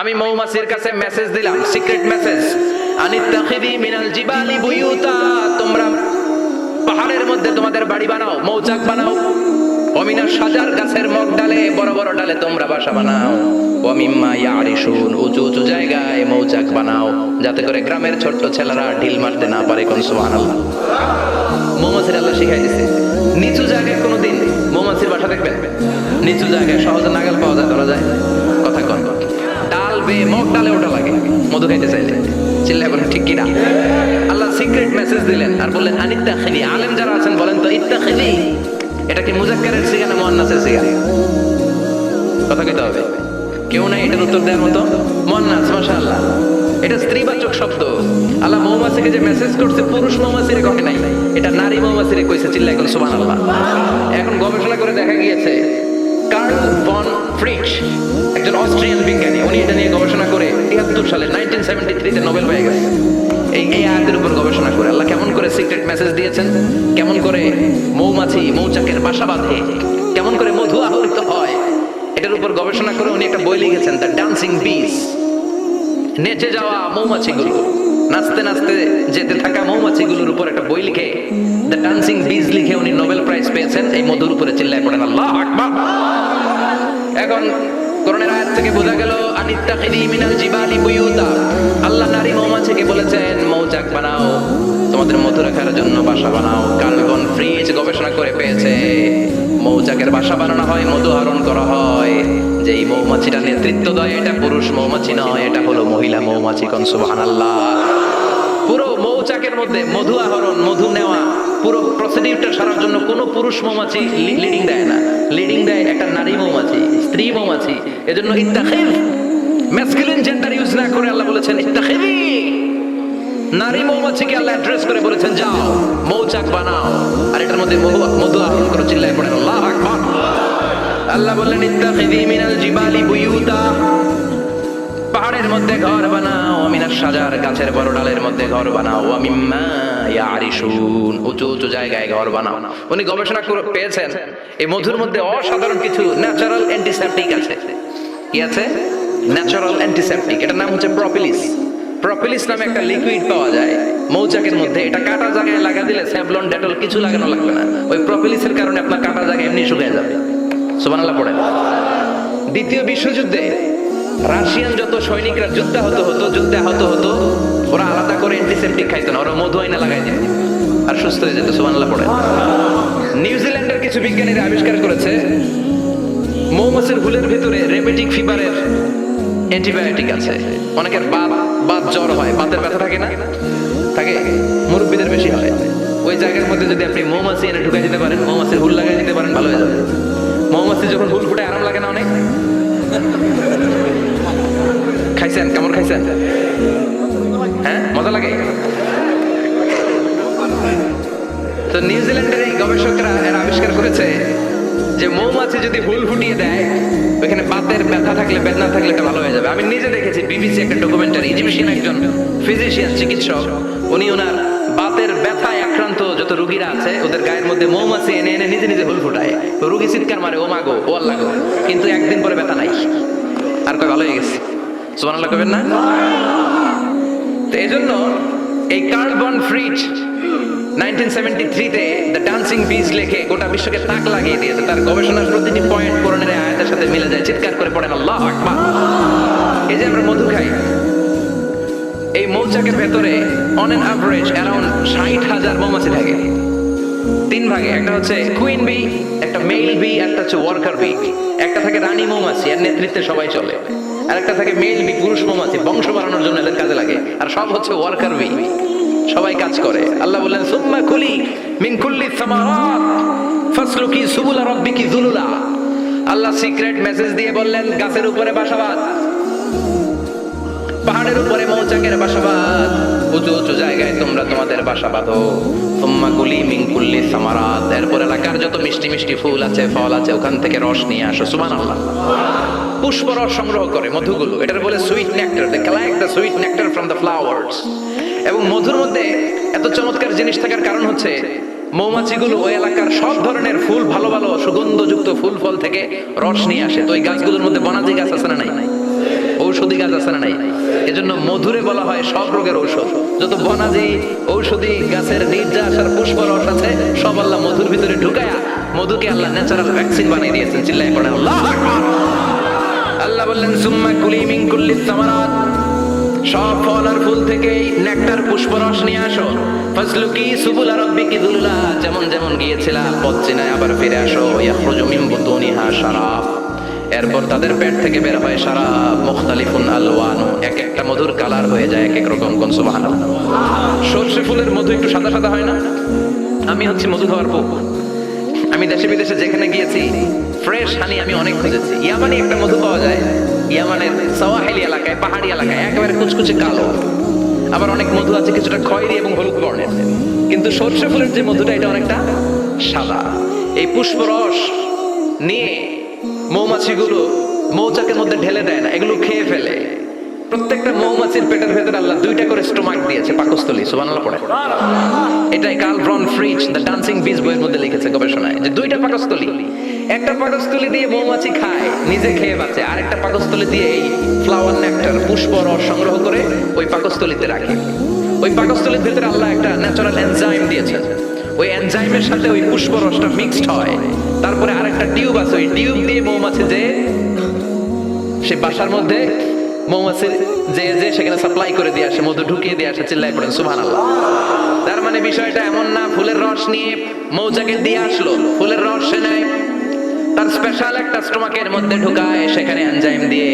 আমি মৌমাছির কাছে মেসেজ দিলাম, সিক্রেট মেসেজ, আনিত্তাখিদি মিনাল জিবালি বুয়ুতা, তোমরা পাহাড়ের মধ্যে তোমাদের বাড়ি বানাও, মৌচাক বানাও। ওমিনা সাজার গাছের মগ ডালে, বড় বড় ডালে তোমরা বাসা বানাও। ওমিম্মা ইয়ারিশুন, উঁচু উঁচু জায়গায় মৌচাক বানাও, যাতে করে গ্রামের ছোট্ট ছেলেরা ঢিল মারতে না পারে। কোন সুবহানাল্লাহ। মৌমাছির আল্লাহ শিখাই দিছে। নিচু জায়গায় কোনোদিন মৌমাছির বাসা দেখবেন? নিচু জায়গায় সহজে নাগাল পাওয়া যায়, ধরা যায়। কথা কন, ডাল বেয়ে মগ ডালে ওঠা লাগে মধু খাইতে চাইলে। চিল্লায় বলেন ঠিক কিনা? আল্লাহ সিক্রেট মেসেজ দিলেন আর বললেন আনিত্তাখিদি। আলেম যারা আছেন বলেন তো, ইত্তাখিদি এটা কি মুজাক্কারের সিগা না মুয়ান্নাসের সিগা? কথা কইতে হবে। কেউ নাই এটার উত্তর দেওয়ার মতো? মুয়ান্নাস, মাশাআল্লাহ। এটা স্ত্রীবাচক শব্দ। আল্লাহ মৌমাছিকে যে মেসেজ করছে পুরুষ মৌমাছিরে কহে নাই, এটা নারী মৌমাছিরে কইছে। চিল্লায় বলেন সুবহানাল্লাহ। এখন গবেষণা করে দেখা গিয়েছে, কার্ল ভন ফ্রিচ, একজন অস্ট্রিয়ান বিজ্ঞানী, উনি এটা নিয়ে গবেষণা করে 73 সালে 1973 তে নোবেল পেয়ে গেছেন। এই আয়াতের উপর গবেষণা করে আল্লাহ কেমন করে সিক্রেট মেসেজ দিয়েছেন, কেমন করে মৌমাছি মৌচাকের বাসা বাঁধে, কেমন করে মধু আহরিত হয়, এটার উপর গবেষণা করে উনি একটা বই লিখেছেন, দ্য ডান্সিং বিস। নেচে যাওয়া মৌমাছিগুলো, নাচতে নাচতে যেতে থাকা মৌমাছিগুলোর উপর একটা বই লিখে, দ্য ডান্সিং বিজ লিখে উনি নোবেল প্রাইজ পেয়েছেন এই মধুর উপরে। চিল্লায় পড়েন আল্লাহু আকবার। এখন কোরআনের আয়াত থেকে বোঝা গেল আনিত্তাখিদি মিনাল জিবালি বুয়ুতা, আল্লাহ নারী মৌমাছিকে বলেছেন মৌচাক বানাও, তোমাদের মধু রাখার জন্য বাসা বানাও। কার্বন ফ্রিজ গবেষণা করে পেয়েছে মৌচাকের বাসা বানানো হয়, মধু আহরণ করা হয়। যেই মৌমাছিটা নেতৃত্ব দেয় এটা পুরুষ মৌমাছি নয়, এটা হলো মহিলা মৌমাছি। কোন সুবহানাল্লাহ। পুরো মৌচাকের মধ্যে মধু আহরণ, মধু নেওয়া, পুরো প্রসিডিউরটা সারার জন্য কোনো পুরুষ মৌমাছি লিডিং দেয় না, লিডিং দেয় একটা নারী মৌমাছি, স্ত্রী মৌমাছি। এজন্য ইত্তাখিদ, ম্যাসকুলিন জেন্ডার ইউজ না করে আল্লাহ বলেছেন ইত্তাখিদি। নারী মৌমাছিকে আল্লাহ অ্যাড্রেস করে বলেছেন যাও মৌচাক বানাও আর এটার মধ্যে মধু আহরণ করো। চিল্লায় পড়েন আল্লাহু আকবার। আল্লাহ বললেন ইত্তাখিদি মিনাল জিবালি বুয়ুতা, পাহাড়ের মধ্যে ঘর বানাও, মিনাস সাজার গাছের বড় ডালের মধ্যে ঘর বানাও, ওয়া মিম্মা ইয়ারিশুন, উঁচু উঁচু জায়গায় ঘর বানাও। উনি গবেষণা করে পেয়েছেন এই মধুর মধ্যে অসাধারণ কিছু ন্যাচারাল অ্যান্টিসেপটিক আছে। কি আছে? Natural antiseptic. এটার নাম হচ্ছে প্রপিলিস। প্রপিলিস নামে একটা লিকুইড পাওয়া যায় মৌচাকের মধ্যে। এটা কাটা জায়গায় লাগা দিলে স্যাভলন, ডেটল কিছু লাগানো লাগবে না। ওই প্রপিলিসের কারণে আপনার কাটা জায়গা এমনি শুকিয়ে যাবে। সুবহানাল্লাহ পড়েন। দ্বিতীয় বিশ্বযুদ্ধে রাশিয়ান যত সৈনিকরা যুদ্ধে আহত হতো, ওরা আলাদা করে অ্যান্টিসেপটিক খাইতো না, ওরা মধু আইনা লাগাই দিত আর সুস্থ হয়ে যেত। সুবহানাল্লাহ পড়েন। নিউজিল্যান্ডের কিছু বিজ্ঞানীরা আবিষ্কার করেছে মৌমাছির হুলের ভিতরে রেমেটিক ফিভারের অ্যান্টিবায়োটিক আছে। অনেকের বাত জ্বর হয়, বাতের ব্যথা থাকে না? থাকে, মুরব্বীদের বেশি হয়। ওই জায়গার মধ্যে যদি আপনি মৌমাছি এনে ঢুকাই দিতে পারেন, মৌমাছির হুল লাগাই দিতে পারেন, ভালো হয়ে যাবে। মৌমাছি যখন হুল ফুটে আরাম লাগে না অনেক? খাইছেন? কেমন খাইছেন? হ্যাঁ, মজা লাগে। তো নিউজিল্যান্ডের এই গবেষকরা এরা আবিষ্কার করেছে যে মৌমাছি যদি হুল ফুটিয়ে দেয়, ওইখানে বাতের ব্যথা থাকলে, বেদনা থাকলে এটা ভালো হয়ে যাবে। আমি নিজে দেখেছি, বিবিসি একটা ডকুমেন্টারি, ইজিপশিয়ান একজন ফিজিশিয়ান, চিকিৎসক, উনি ওনার বাতের ব্যথায় আক্রান্ত যত রোগীরা আছে ওদের গায়ের মধ্যে মৌমাছি এনে এনে নিজে নিজে হুল ফুটায়। রোগী চিৎকার মারে, ও মাগো, ও আল্লাহ গো, কিন্তু একদিন পরে ব্যথা নাই, আর কয় ভালো হয়ে গেছে। সুবহানাল্লাহ কবেন না? তো এই জন্য এই কার্ল ভন ফ্রিচ 1973 তে দ্য ডান্সিং বিজ লেখে গোটা বিশ্বকে তাক লাগিয়ে দিয়েছে। তার গবেষণার প্রতিটি পয়েন্ট কোরআনের আয়াতের সাথে মিলে যায়। চিৎকার করে পড়েন আল্লাহু আকবার। এই যে আমরা মধু খাই, এই মৌচাকের ভেতরে অন এন অ্যাভারেজ অ্যারাউন্ড 60,000 মৌমাছি থাকে। তিন ভাগে, একটা হচ্ছে কুইন বি, একটা মেল বি, একটা হচ্ছে ওয়ার্কার বি। একটা থাকে রানী মৌমাছি, এর নেতৃত্বে সবাই চলে। আর একটা থাকে মেল বি, পুরুষ মৌমাছি, বংশ বাড়ানোর জন্য এদের কাজে লাগে। আর সব হচ্ছে ওয়ার্কার বি, সবাই কাজ করে। আল্লাহ বললেন সুম্মা কুলি মিন কুল্লি সামারাত ফাসলুকি সুবুলা রাব্বিকি যুলুলা। আল্লাহ সিক্রেট মেসেজ দিয়ে বললেন গাছের উপরে বাসাবাদ, পাহাড়ের উপরে মৌচাকের বাসাবাদ, উঁচু উঁচু জায়গায় তোমরা তোমাদের বাসা বাঁধো। সুম্মা কুলি মিন কুল্লি সামারাত, এরপর এলাকার যত মিষ্টি মিষ্টি ফুল আছে, ফল আছে, ওখান থেকে রস নিয়ে আসো। সুবহানাল্লাহ। পুষ্প রস সংগ্রহ করে মধুগুলো, এটার বলে sweet nectar. They collect the sweet nectar from the flowers. এবং মধুর মধ্যে এত চমৎকার জিনিস থাকার কারণ হচ্ছে মৌমাছিগুলো ওই এলাকার সব ধরনের ফুল, ভালো ভালো সুগন্ধযুক্ত ফুল ফল থেকে রস নিয়ে আসে। তো ওই গাছগুলোর মধ্যে বনাজি গাছ আছে না নাই? ঔষধ ঔষধি গাছ আছে না নাই? এজন্য মধুরে বলা হয় সব রোগের ঔষধ। যত বনাজি ঔষধি গাছের নির্যাস আর পুষ্পরস আছে সব আল্লাহ মধুর ভিতরে ঢুকায়া মধুকে আল্লাহ ন্যাচারাল ভ্যাকসিন বানিয়ে দিয়েছেন। চিল্লায় পড়ে আল্লাহু আকবার। আল্লাহ বললেন সুম্মা কুলি মিন কুল্লি সামারাত, সব ফল আর ফুল থেকে নেকটার পুষ্পরস নিয়ে আসো। ফাসলুকি সুবুলা রাব্বিকি যুলুলা, যেমন যেমন গিয়েছিলা পথ চিনায় আবার ফিরে আসো। ইয়াখরুজু মিন বুতুনিহা শারাব, এরপর তাদের পেট থেকে বের হয় শারাব। মুখতালিফুন আলওয়ানু, এক একটা মধুর কালার হয়ে যায় এক এক রকম। কোন সুবহানাল্লাহ। সরষে ফুলের মধু একটু সাদা সাদা হয় না? আমি হচ্ছে মধু খাওয়ার পোক। আমি দেশে বিদেশে যেখানে গিয়েছি ফ্রেশ হানি আমি অনেক খুঁজেছি। ইয়ামানি একটা মধু পাওয়া যায়, ইয়ামানের সাওয়াহিলি এলাকায়, পাহাড়ি এলাকায়, একেবারে কুচকুচে কালো। আবার অনেক মধু আছে কিছুটা খয়েরি এবং হলুদ বর্ণের। কিন্তু সরষে ফুলের যে মধুটা এটা অনেকটা সাদা। এই পুষ্পরস নিয়ে মৌমাছিগুলো মৌচাকের মধ্যে ঢেলে দেয় না, এগুলো খেয়ে ফেলে। প্রত্যেকটা মৌমাছির পেটের ভেতরে আল্লাহ দুইটা করে স্টোমাক দিয়েছে, পাকস্থলী। সুবহানাল্লাহ পড়ে। এটাই Karl von Frisch the dancing bees বইয়ের মধ্যে লিখেছে গবেষণায়, যে দুইটা পাকস্থলী। একটা পাকস্থলী দিয়ে মৌমাছি খায়, নিজে খেয়ে বাঁচে। আরেকটা পাকস্থলী দিয়ে এই ফ্লাওয়ার নেকটার পুষ্প রস সংগ্রহ করে ওই পাকস্থলীতে রাখে। ওই পাকস্থলীর ভেতরে আল্লাহ একটা ন্যাচারাল এনজাইম দিয়েছে। ওই এনজাইমের সাথে ওই পুষ্প রসটা মিক্সড হয়। তারপরে আরেকটা টিউব আছে, ওই টিউব দিয়ে মৌমাছি যে সে বাসার মধ্যে মৌমাছির যে সেখানে সাপ্লাই করে দিয়ে আসে, মধু ঢুকিয়ে দিয়ে আসে। চিল্লায় পড়েন সুবহানাল্লাহ। তার মানে বিষয়টা এমন না ফুলের রস নিয়ে মৌচাকে দিয়ে আসলো, ফুলের রস সে নেয়, তার স্পেশাল একটা স্টোমাকের মধ্যে ঢুকায়, সেখানে এনজাইম দিয়ে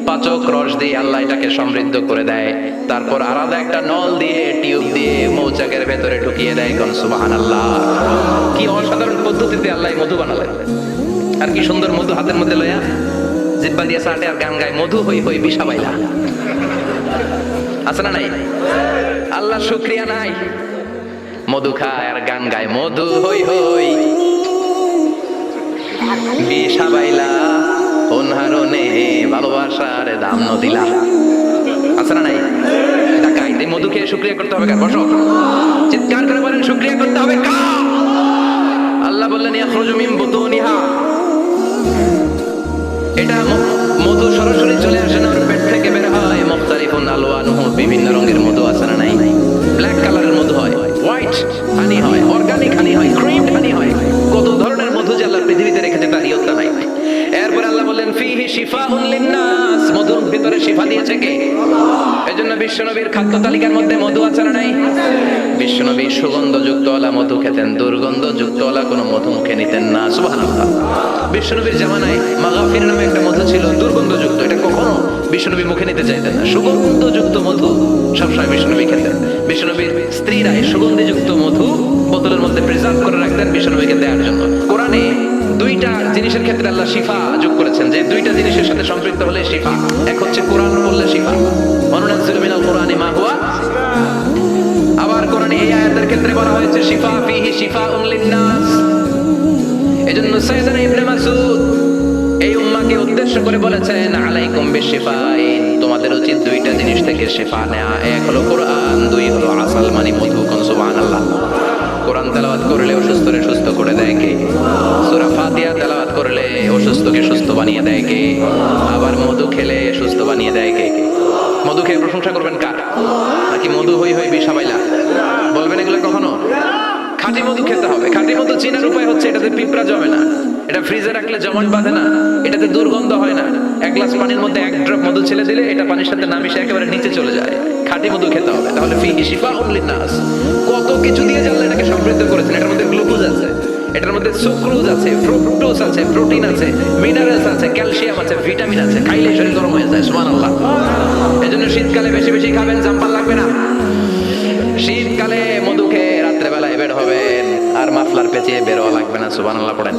পাচক রস দিয়ে আল্লাহ এটাকে সমৃদ্ধ করে দেয়। তারপর আলাদা একটা নল দিয়ে টিউব দিয়ে মৌচাকের ভেতরে ঢুকিয়ে দেয়। কোন সুবহানাল্লাহ। কি অসাধারণ পদ্ধতিতে আল্লাহ মধু বানালেন। আর কি সুন্দর মধু হাতের মধ্যে লয়া জিব্বা দিয়ে সাটে আর গান গায়, মধু হই হই বিশা বাইলা। আছে না নাই? আল্লাহ শুকরিয়া নাই? মধু খায় আর গান গায়, মধু হই হই বিশা বাইলা, অনহারনে ভালোবাসার দাম নদিলা। আছে না নাই? ডাকাইতে মধু খেয়ে শুকরিয়া করতে হবে কার? বসো, চিৎকার করে বলেন শুকরিয়া করতে হবে কার? আল্লাহ বললেন ইয়াখরুজু মিন বুতুনিহা, এটা মধু সরাসরি চলে আসে না, ওর পেট থেকে বের হয়। মুখতালিফুন আলওয়ানুহু, বিভিন্ন রঙের মধু। আছে না নাই? ব্ল্যাক কালারের মধু হয়, হোয়াইট হানি হয়, অর্গানিক হানি হয়, ক্রিমড হানি হয়। কত ধরনের মধু যে আল্লাহ পৃথিবীতে রেখেছে তার ইয়ত্তা নাই। এরপর আল্লাহ বললেন ফিহি শিফাউন লিন্নাস, মধুর ভিতরে শিফা দিয়েছে কে? এজন্য বিশ্বনবীর খাদ্য তালিকার মধ্যে মধু আছে না নাই? বিশ্বনবী সুগন্ধযুক্তওয়ালা মধু খেতেন, দুর্গন্ধযুক্তওয়ালা কোনো মধু মুখে নিতেন না। সুবহানাল্লাহ। বিশ্বনবীর জামানায় মাগাফির নামে একটা মধু ছিল, দুর্গন্ধযুক্ত। এটা কখনো বিশ্বনবী মুখে নিতে চাইতেন না। সুগন্ধযুক্ত মধু সবসময় বিশ্বনবী খেতেন। বিশ্বনবীর স্ত্রীরা সুগন্ধিযুক্ত মধু বোতলের মধ্যে প্রিজার্ভ করে রাখতেন বিশ্বনবীকে দেওয়ার জন্য। কোরআনে দুইটা জিনিসের ক্ষেত্রে আল্লাহ শিফা যোগ করেছেন, যে দুইটা জিনিসের সাথে সম্পৃক্ত হলে শিফা। এক হচ্ছে কোরআন পড়লে শিফা, ওয়ানুনাজ্জিলু মিনাল কুরআনি মা হুয়া। আবার কোরআনে এই আয়াতের ক্ষেত্রে বলা হয়েছে শিফা ফিহি শিফাউন লিন্নাস। এজন্য সাইয়েদনা ইবনে মাসউদ এই উম্মাহকে উদ্দেশ্য করে বলেছেন আলাইকুম বিশিফাইন, তোমাদের উচিত দুইটা জিনিস থেকে শিফা নেওয়া। এক হলো কোরআন, দুই হলো আসাল মানে মধু। কোন সুবহানাল্লাহ। কোরআন তেলাওয়াত করলে অসুস্থরে সুস্থ করে দেয় কে? সূরা ফাতিহা তেলাওয়াত করলে অসুস্থকে সুস্থ বানিয়ে দেয় কে? আবার মধু খেলে সুস্থ বানিয়ে দেয় কে? মধু খেয়ে প্রশংসা করবেন কার? নাকি মধু হই হই বিশা বাইলা বলবেন এগুলো কখনো? খাঁটি মধু খেতে হবে। খাঁটি মধু চেনার উপায় হচ্ছে এটাতে পিঁপড়া জমে না, এটা ফ্রিজে রাখলে জমাট বাঁধে না, এটাতে দুর্গন্ধ হয় না। এক গ্লাস পানির মধ্যে এক ড্রপ মধু ছেড়ে দিলে এটা পানির সাথে না মিশে একেবারে নিচে চলে যায়। খাঁটি মধু খেতে হবে। তাহলে ফিহি শিফাউন লিন্নাস। কত কিছু দিয়ে আল্লাহ এটাকে সমৃদ্ধ করেছেন। এটার মধ্যে গ্লুকোজ আছে, এটার মধ্যে সুক্রোজ আছে, ফ্রুক্টোজ আছে, প্রোটিন আছে, মিনারেলস আছে, ক্যালসিয়াম আছে, ভিটামিন আছে। খাইলে শরীর গরম হয়ে যায়। সুবহানাল্লাহ। এজন্য শীতকালে বেশি বেশি খাবেন, জাম্পার লাগবে না। শীতকালে মধু খেয়ে রাত্রে বেলায় বের হবেন, আর মাফলার পেঁচিয়ে বেরোয়া লাগবে না। সুবহানাল্লাহ পড়েন।